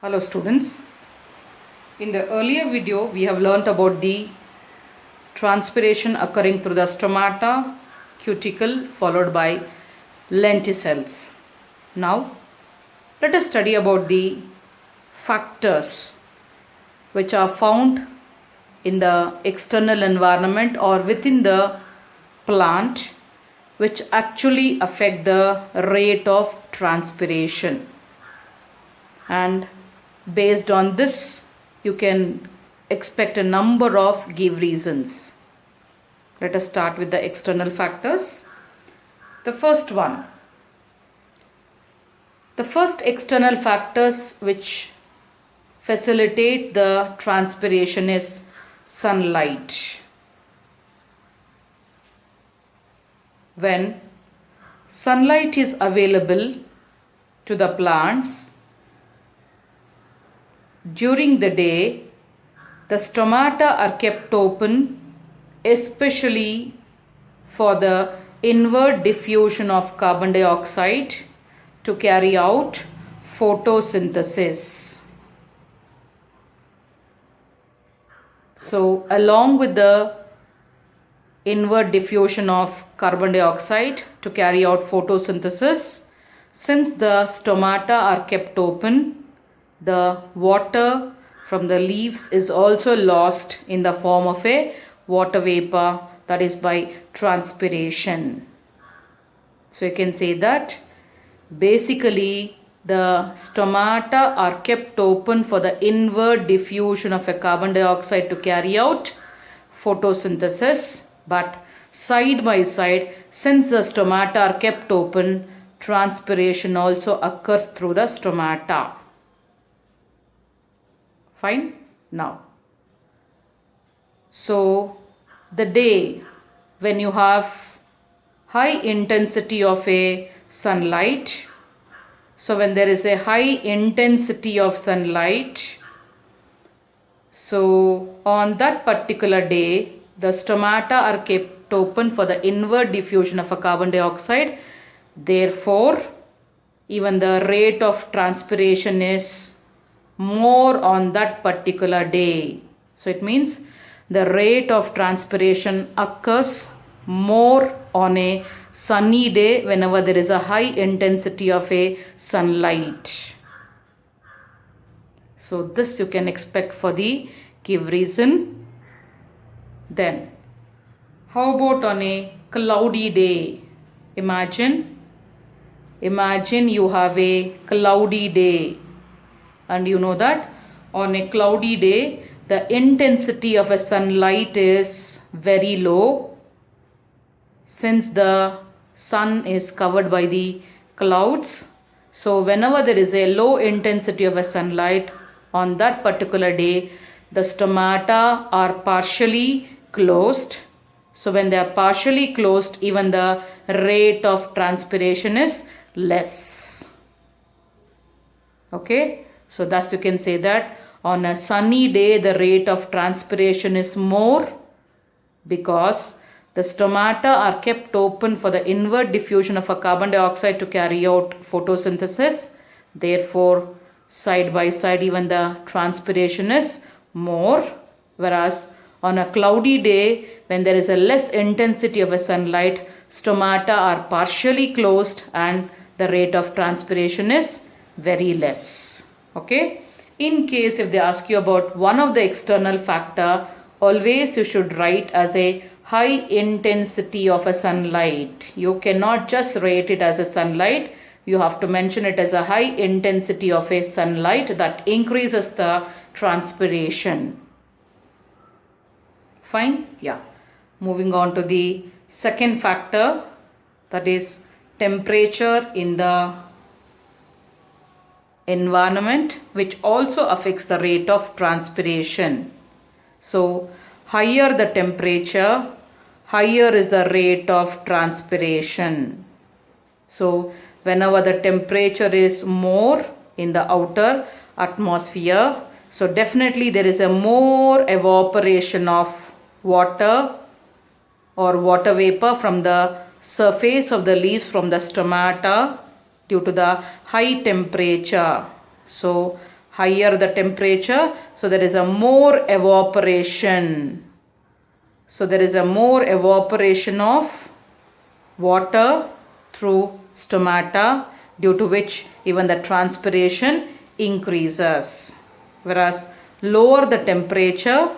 Hello students. In the earlier video we have learnt about the transpiration occurring through the stomata, cuticle followed by lenticels. Now let us study about the factors which are found in the external environment or within the plant which actually affect the rate of transpiration, and based on this you can expect a number of give reasons. Let us start with the external factors. The first external factors which facilitate the transpiration is sunlight. When sunlight is available to the plants during the day, the stomata are kept open, especially for the inward diffusion of carbon dioxide to carry out photosynthesis. So, along with the inward diffusion of carbon dioxide to carry out photosynthesis, since the stomata are kept open, the water from the leaves is also lost in the form of a water vapor, that is by transpiration. So you can say that basically the stomata are kept open for the inward diffusion of a carbon dioxide to carry out photosynthesis, but side by side, since the stomata are kept open, transpiration also occurs through the stomata. Fine. Now, so the day when you have high intensity of a sunlight, so when there is a high intensity of sunlight, so on that particular day the stomata are kept open for the inward diffusion of a carbon dioxide. Therefore, even the rate of transpiration is more on that particular day. So it means the rate of transpiration occurs more on a sunny day whenever there is a high intensity of a sunlight. So this you can expect for the give reason. Then how about on a cloudy day? Imagine you have a cloudy day, and you know that on a cloudy day the intensity of a sunlight is very low, since the sun is covered by the clouds. So whenever there is a low intensity of a sunlight on that particular day, the stomata are partially closed. So when they are partially closed, even the rate of transpiration is less. Okay. So thus you can say that on a sunny day the rate of transpiration is more, because the stomata are kept open for the inward diffusion of a carbon dioxide to carry out photosynthesis. Therefore, side by side even the transpiration is more, whereas on a cloudy day when there is a less intensity of a sunlight, stomata are partially closed and the rate of transpiration is very less. Okay. In case if they ask you about one of the external factor, always you should write as a high intensity of a sunlight. You cannot just rate it as a sunlight. You have to mention it as a high intensity of a sunlight that increases the transpiration. Fine. Yeah. Moving on to the second factor, that is temperature in the environment, which also affects the rate of transpiration. So higher the temperature, higher is the rate of transpiration. So whenever the temperature is more in the outer atmosphere, so definitely there is a more evaporation of water or water vapor from the surface of the leaves from the stomata due to the high temperature. So higher the temperature, so there is a more evaporation. So there is a more evaporation of water through stomata, due to which even the transpiration increases. Whereas lower the temperature,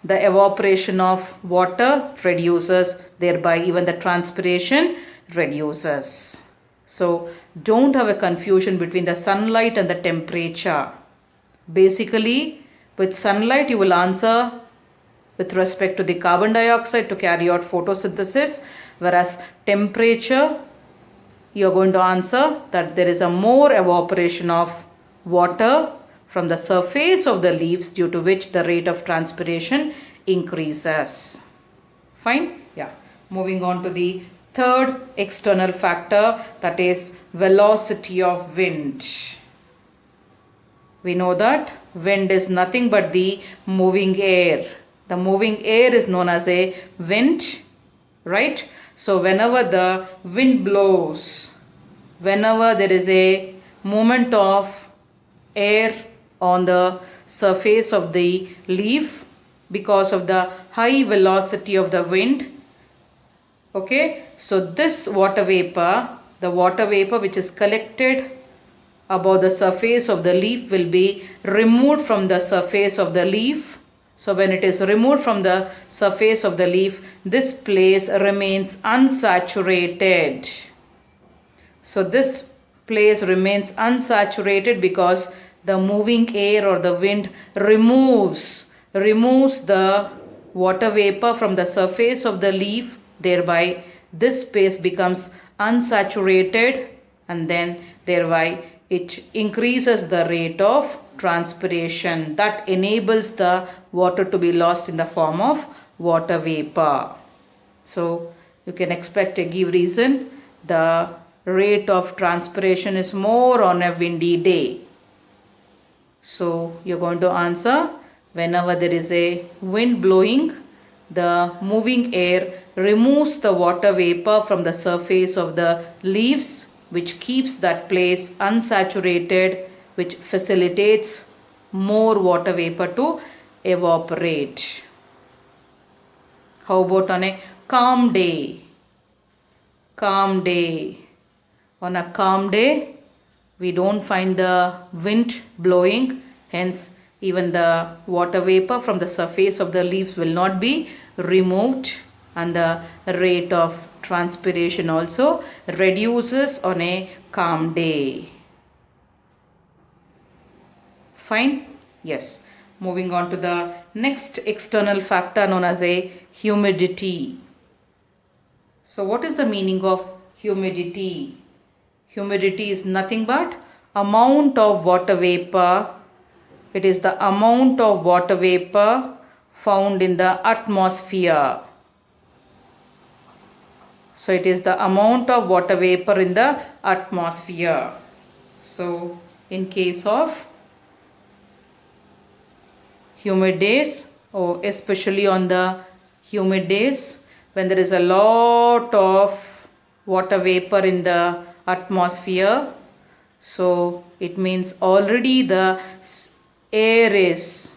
the evaporation of water reduces, thereby even the transpiration reduces. So don't have a confusion between the sunlight and the temperature. Basically, with sunlight you will answer with respect to the carbon dioxide to carry out photosynthesis, whereas temperature you are going to answer that there is a more evaporation of water from the surface of the leaves, due to which the rate of transpiration increases. Fine? Yeah. Moving on to the third external factor, that is velocity of wind. We know that wind is nothing but the moving air. The moving air is known as a wind, right? So whenever the wind blows, whenever there is a movement of air on the surface of the leaf because of the high velocity of the wind, okay, so this water vapor, the water vapor which is collected above the surface of the leaf, will be removed from the surface of the leaf. So when it is removed from the surface of the leaf, this place remains unsaturated. So this place remains unsaturated because the moving air or the wind removes the water vapor from the surface of the leaf. Thereby this space becomes unsaturated, and then thereby it increases the rate of transpiration that enables the water to be lost in the form of water vapor. So you can expect a give reason. The rate of transpiration is more on a windy day. So you're going to answer whenever there is a wind blowing, the moving air removes the water vapor from the surface of the leaves, which keeps that place unsaturated, which facilitates more water vapor to evaporate. How about on a calm day? Calm day. On a calm day, we don't find the wind blowing, hence even the water vapor from the surface of the leaves will not be removed, and the rate of transpiration also reduces on a calm day. Fine? Yes. Moving on to the next external factor known as a humidity. So what is the meaning of humidity? Humidity is nothing but amount of water vapor. It is the amount of water vapor found in the atmosphere. So it is the amount of water vapor in the atmosphere. So in case of humid days, or especially on the humid days when there is a lot of water vapor in the atmosphere, so it means already the air is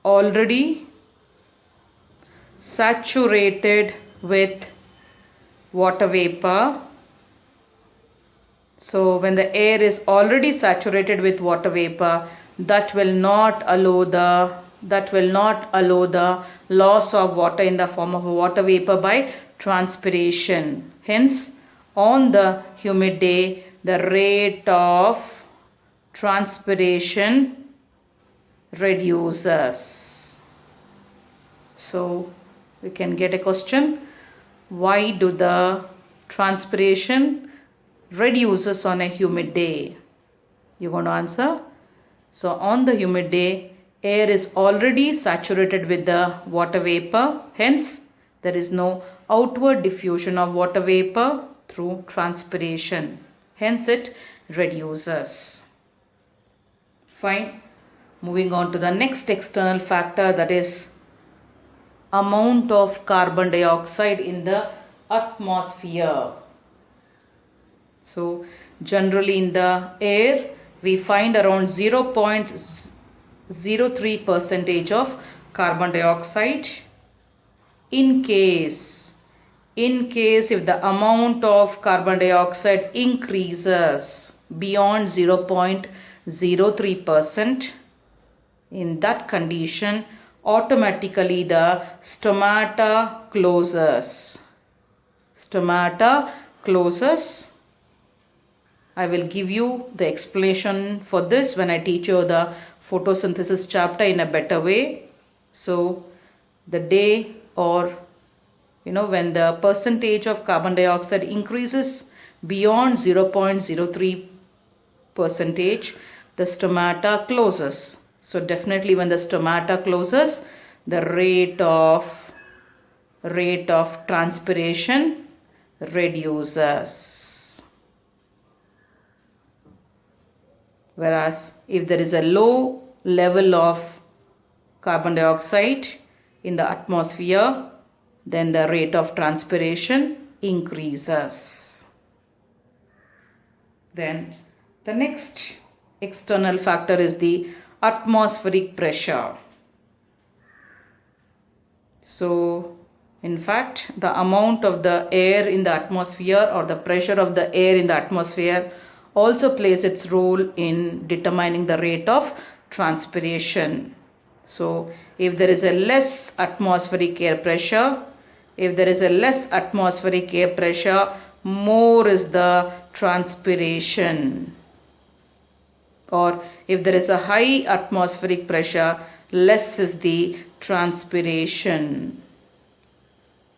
already saturated with water vapor. So when the air is already saturated with water vapor, that will not allow the loss of water in the form of water vapor by transpiration. Hence, on the humid day, the rate of transpiration reduces. So we can get a question: why do the transpiration reduces on a humid day? You're going to answer. So on the humid day, air is already saturated with the water vapor. Hence, there is no outward diffusion of water vapor through transpiration. Hence, it reduces. Fine. Moving on to the next external factor, that is amount of carbon dioxide in the atmosphere. So generally in the air we find around 0.03% of carbon dioxide. In case if the amount of carbon dioxide increases beyond 0.03%, in that condition automatically the stomata closes. Stomata closes. I will give you the explanation for this when I teach you the photosynthesis chapter in a better way. So the day, or when the percentage of carbon dioxide increases beyond 0.03%, the stomata closes. So definitely when the stomata closes, the rate of transpiration reduces. Whereas if there is a low level of carbon dioxide in the atmosphere, then the rate of transpiration increases. Then the next external factor is the atmospheric pressure. So in fact, the amount of the air in the atmosphere or the pressure of the air in the atmosphere also plays its role in determining the rate of transpiration. So if there is a less atmospheric air pressure, more is the transpiration. Or if there is a high atmospheric pressure, less is the transpiration.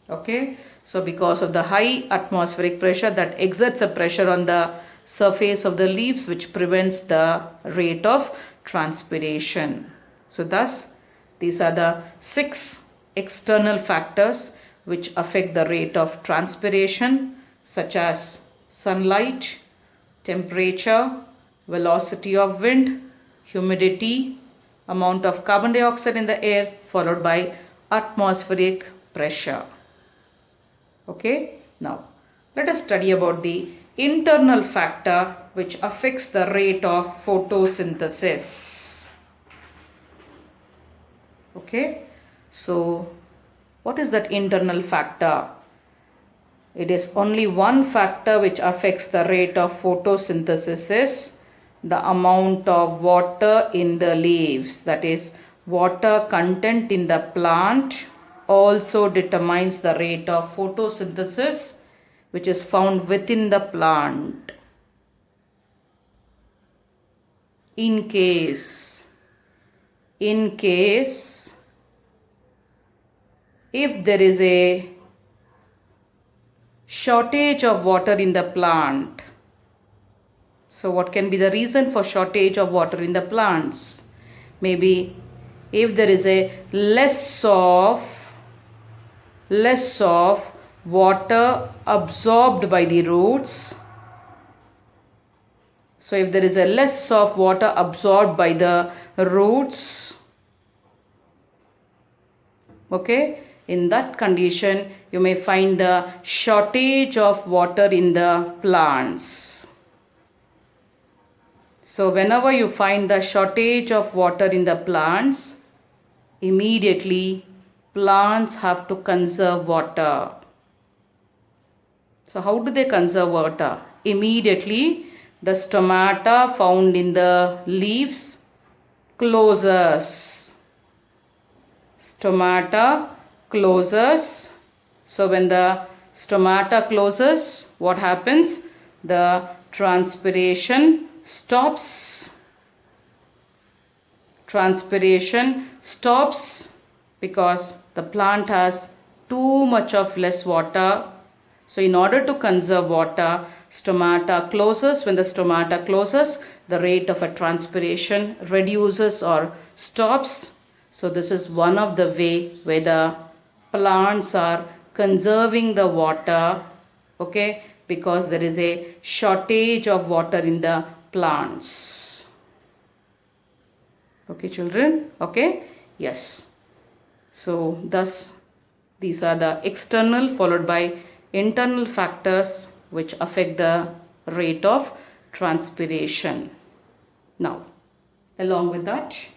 Okay, so because of the high atmospheric pressure, that exerts a pressure on the surface of the leaves, which prevents the rate of transpiration. So thus, these are the 6 external factors which affect the rate of transpiration, such as sunlight, temperature, velocity of wind, humidity, amount of carbon dioxide in the air, followed by atmospheric pressure. Okay, now let us study about the internal factor which affects the rate of photosynthesis. Okay, so what is that internal factor? It is only one factor which affects the rate of photosynthesis, is the amount of water in the leaves. That is, water content in the plant also determines the rate of photosynthesis which is found within the plant. In case if there is a shortage of water in the plant, so what can be the reason for shortage of water in the plants? Maybe if there is a less of water absorbed by the roots. So if there is a less of water absorbed by the roots, okay, in that condition you may find the shortage of water in the plants. So whenever you find the shortage of water in the plants, immediately plants have to conserve water. So how do they conserve water? Immediately the stomata found in the leaves closes. Stomata closes. So when the stomata closes, what happens? The transpiration stops. Transpiration stops because the plant has too much of less water. So in order to conserve water, stomata closes. When the stomata closes, the rate of a transpiration reduces or stops. So this is one of the way where the plants are conserving the water, okay, because there is a shortage of water in the plants. Okay, children? Okay? Yes. So thus these are the external followed by internal factors which affect the rate of transpiration. Now, along with that,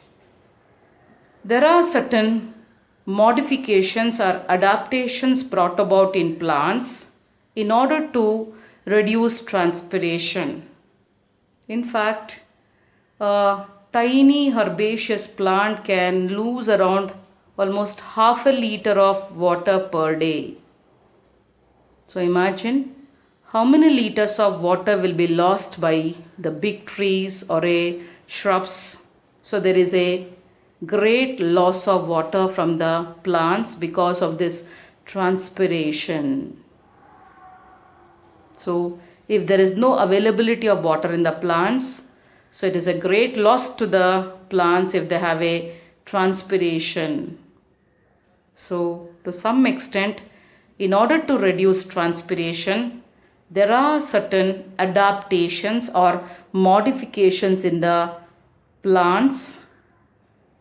there are certain modifications or adaptations brought about in plants in order to reduce transpiration. In fact, a tiny herbaceous plant can lose around almost half a liter of water per day. So imagine how many liters of water will be lost by the big trees or shrubs. So there is a great loss of water from the plants because of this transpiration. So if there is no availability of water in the plants, so it is a great loss to the plants if they have a transpiration. So to some extent, in order to reduce transpiration, there are certain adaptations or modifications in the plants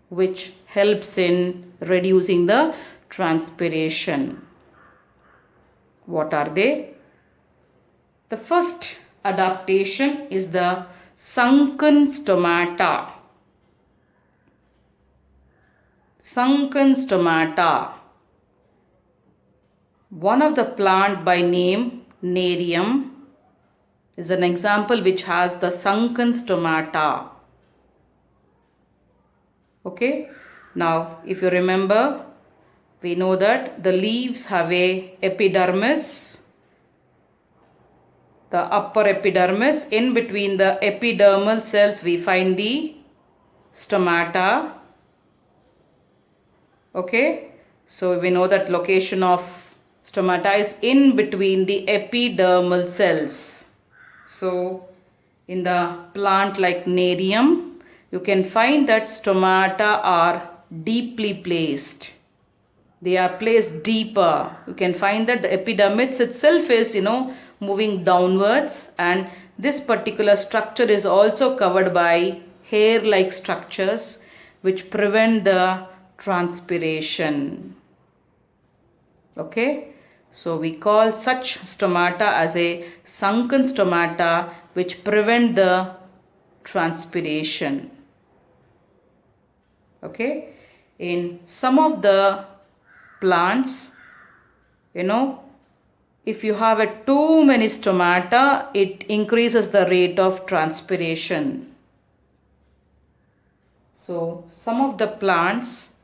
which helps in reducing the transpiration. What are they? The first adaptation is the sunken stomata. Sunken stomata. One of the plant by name Nerium is an example which has the sunken stomata. Okay, now if you remember, we know that the leaves have a epidermis, the upper epidermis. In between the epidermal cells we find the stomata. Okay, so we know that location of stomata is in between the epidermal cells. So in the plant like Nerium, you can find that stomata are deeply placed. They are placed deeper. You can find that the epidermis itself is, moving downwards, and this particular structure is also covered by hair-like structures which prevent the transpiration. Okay, so we call such stomata as a sunken stomata which prevent the transpiration. Okay, in some of the plants, if you have too many stomata, it increases the rate of transpiration. So some of the plants,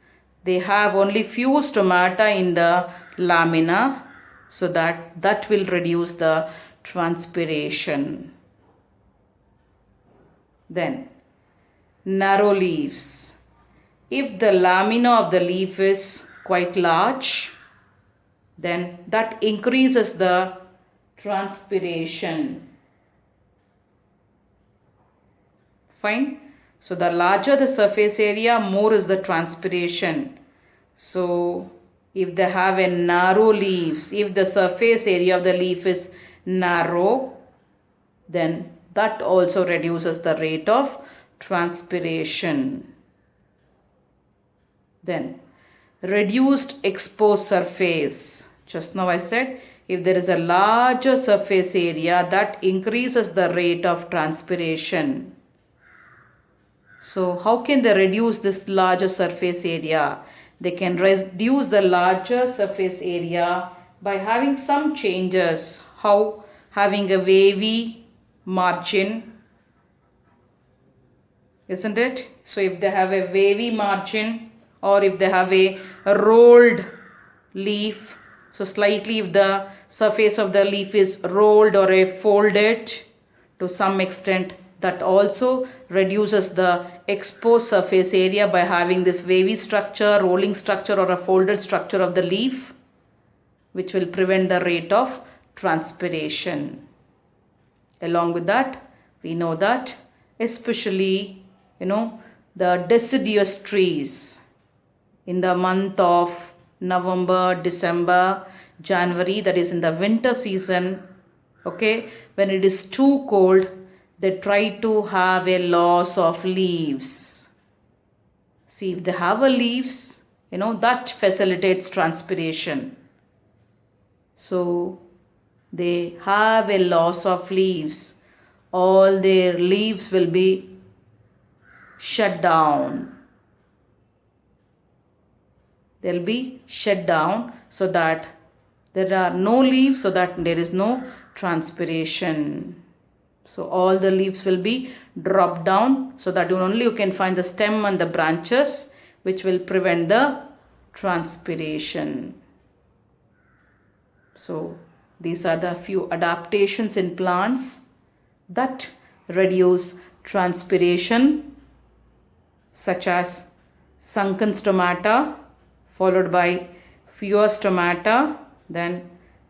they have only few stomata in the lamina, so that will reduce the transpiration. Then narrow leaves. If the lamina of the leaf is quite large, then that increases the transpiration. Fine. So the larger the surface area, more is the transpiration. So if they have a narrow leaves, if the surface area of the leaf is narrow, then that also reduces the rate of transpiration. Then reduced exposed surface. Just now I said if there is a larger surface area, that increases the rate of transpiration. So how can they reduce this larger surface area? They can reduce the larger surface area by having some changes. How? Having a wavy margin, isn't it? So if they have a wavy margin, or if they have a rolled leaf, so slightly if the surface of the leaf is rolled or folded to some extent, that also reduces the exposed surface area by having this wavy structure, rolling structure, or a folded structure of the leaf, which will prevent the rate of transpiration. Along with that, we know that especially, the deciduous trees in the month of November, December, January, that is in the winter season, okay, when it is too cold, they try to have a loss of leaves. See, if they have a leaves, that facilitates transpiration. So they have a loss of leaves. All their leaves will be shut down. They'll be shut down so that there are no leaves, so that there is no transpiration. So all the leaves will be dropped down so that only you can find the stem and the branches, which will prevent the transpiration. So these are the few adaptations in plants that reduce transpiration, such as sunken stomata, followed by fewer stomata, then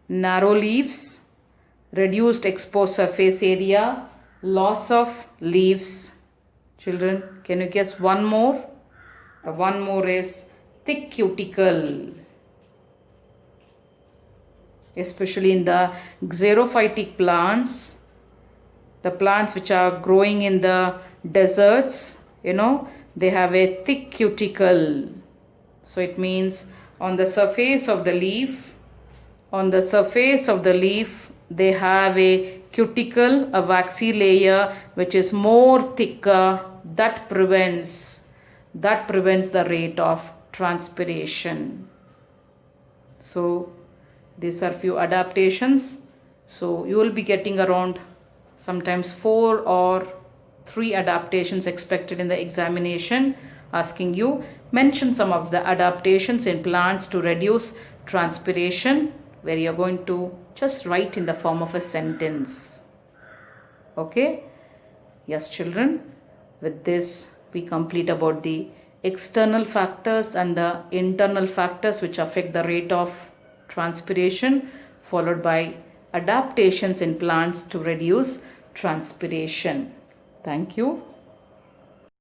narrow leaves, reduced exposed surface area, loss of leaves. Children, can you guess one more? The one more is thick cuticle. Especially in the xerophytic plants, the plants which are growing in the deserts, they have a thick cuticle. So it means on the surface of the leaf, they have a cuticle, a waxy layer which is more thicker, that prevents the rate of transpiration. So these are few adaptations. So you will be getting around sometimes 4 or 3 adaptations expected in the examination, asking you mention some of the adaptations in plants to reduce transpiration, where you are going to just write in the form of a sentence. Okay? Yes, children. With this, we complete about the external factors and the internal factors which affect the rate of transpiration, followed by adaptations in plants to reduce transpiration. Thank you.